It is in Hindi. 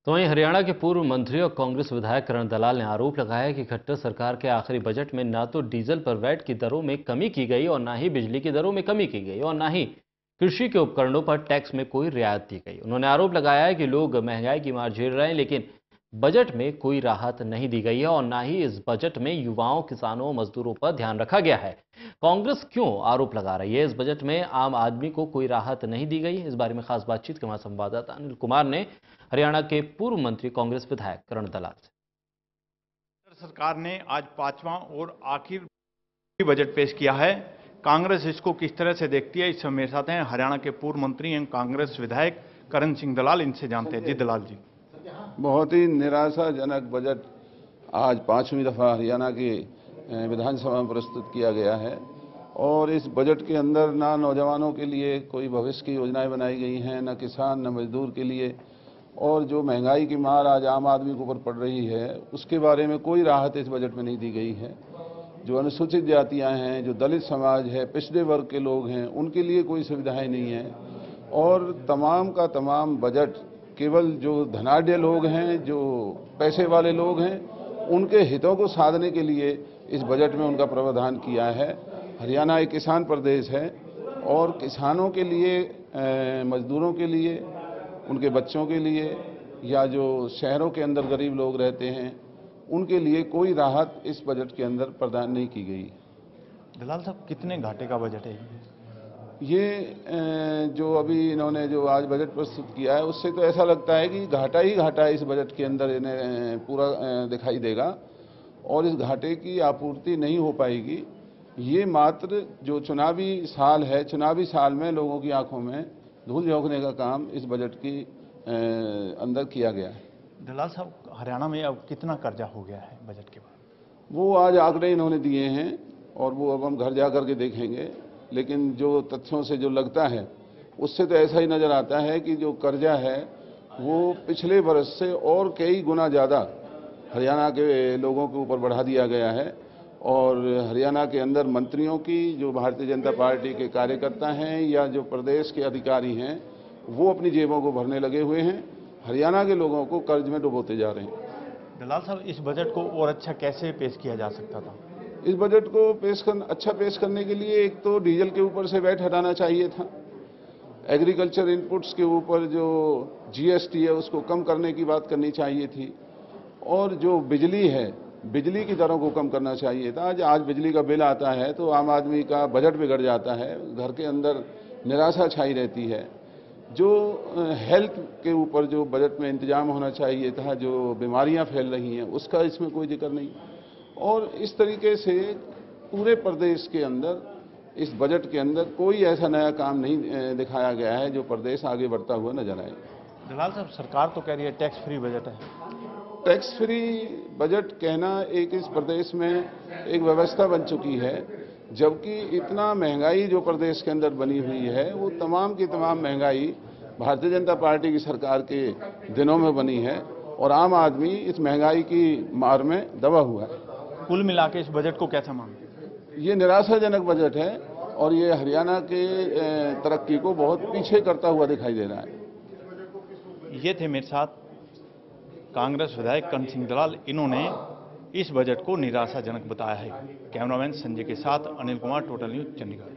तो वहीं हरियाणा के पूर्व मंत्री और कांग्रेस विधायक करण दलाल ने आरोप लगाया है कि खट्टर सरकार के आखिरी बजट में ना तो डीजल पर वैट की दरों में कमी की गई और ना ही बिजली की दरों में कमी की गई और ना ही कृषि के उपकरणों पर टैक्स में कोई रियायत दी गई। उन्होंने आरोप लगाया है कि लोग महंगाई की मार झेल रहे हैं, लेकिन बजट में कोई राहत नहीं दी गई है और ना ही इस बजट में युवाओं, किसानों, मजदूरों पर ध्यान रखा गया है। कांग्रेस क्यों आरोप लगा रही है इस बजट में आम आदमी को कोई राहत नहीं दी गई? इस बारे में खास बातचीत के हमारे संवाददाता अनिल कुमार ने हरियाणा के पूर्व मंत्री कांग्रेस विधायक करण दलाल से। सरकार ने आज पांचवां और आखिरी बजट पेश किया है। कांग्रेस इसको किस तरह से देखती है, इससे मेरे साथ हैं हरियाणा के पूर्व मंत्री एवं कांग्रेस विधायक करण सिंह दलाल। इनसे जानते हैं। जी दलाल जी। बहुत ही निराशाजनक बजट आज पांचवी दफा हरियाणा की विधानसभा में प्रस्तुत किया गया है और इस बजट के अंदर ना नौजवानों के लिए कोई भविष्य की योजनाएं बनाई गई हैं, न किसान न मजदूर के लिए। और जो महंगाई की मार आज आम आदमी के ऊपर पड़ रही है उसके बारे में कोई राहत इस बजट में नहीं दी गई है। जो अनुसूचित जातियां हैं, जो दलित समाज है, पिछड़े वर्ग के लोग हैं, उनके लिए कोई सुविधाएं नहीं है। और तमाम का तमाम बजट केवल जो धनाढ्य लोग हैं, जो पैसे वाले लोग हैं, उनके हितों को साधने के लिए इस बजट में उनका प्रावधान किया है। हरियाणा एक किसान प्रदेश है और किसानों के लिए, मजदूरों के लिए, उनके बच्चों के लिए या जो शहरों के अंदर गरीब लोग रहते हैं उनके लिए कोई राहत इस बजट के अंदर प्रदान नहीं की गई। दलाल साहब, कितने घाटे का बजट है ये? जो अभी इन्होंने जो आज बजट प्रस्तुत किया है उससे तो ऐसा लगता है कि घाटा ही घाटा इस बजट के अंदर इन्हें पूरा दिखाई देगा और इस घाटे की आपूर्ति नहीं हो पाएगी। ये मात्र जो चुनावी साल है, चुनावी साल में लोगों की आंखों में धूल झोंकने का काम इस बजट की अंदर किया गया है। दलाल साहब, हरियाणा में अब कितना कर्जा हो गया है बजट के बाद? वो आज आंकड़े इन्होंने दिए हैं और वो अब हम घर जा कर के देखेंगे, लेकिन जो तथ्यों से जो लगता है उससे तो ऐसा ही नज़र आता है कि जो कर्जा है वो पिछले वर्ष से और कई गुना ज़्यादा हरियाणा के लोगों के ऊपर बढ़ा दिया गया है। और हरियाणा के अंदर मंत्रियों की, जो भारतीय जनता पार्टी के कार्यकर्ता हैं या जो प्रदेश के अधिकारी हैं, वो अपनी जेबों को भरने लगे हुए हैं, हरियाणा के लोगों को कर्ज में डुबोते जा रहे हैं। दलाल साहब, इस बजट को और अच्छा कैसे पेश किया जा सकता था? इस बजट को अच्छा पेश करने के लिए एक तो डीजल के ऊपर से वैट हटाना चाहिए था। एग्रीकल्चर इनपुट्स के ऊपर जो जीएसटी है उसको कम करने की बात करनी चाहिए थी और जो बिजली है, बिजली की दरों को कम करना चाहिए था। आज बिजली का बिल आता है तो आम आदमी का बजट बिगड़ जाता है, घर के अंदर निराशा छाई रहती है। जो हेल्थ के ऊपर जो बजट में इंतजाम होना चाहिए था, जो बीमारियां फैल रही हैं, उसका इसमें कोई जिक्र नहीं। और इस तरीके से पूरे प्रदेश के अंदर इस बजट के अंदर कोई ऐसा नया काम नहीं दिखाया गया है जो प्रदेश आगे बढ़ता हुआ नजर आए। दलाल साहब, सरकार तो कह रही है टैक्स फ्री बजट है। टैक्स फ्री बजट कहना एक इस प्रदेश में एक व्यवस्था बन चुकी है, जबकि इतना महंगाई जो प्रदेश के अंदर बनी हुई है वो तमाम की तमाम महंगाई भारतीय जनता पार्टी की सरकार के दिनों में बनी है और आम आदमी इस महंगाई की मार में दबा हुआ है। कुल मिला के इस बजट को कैसा मानते हैं? ये निराशाजनक बजट है और ये हरियाणा के तरक्की को बहुत पीछे करता हुआ दिखाई दे रहा है। ये थे मेरे साथ कांग्रेस विधायक करण सिंह दलाल। इन्होंने इस बजट को निराशाजनक बताया है। कैमरामैन संजय के साथ अनिल कुमार, टोटल न्यूज़, चंडीगढ़।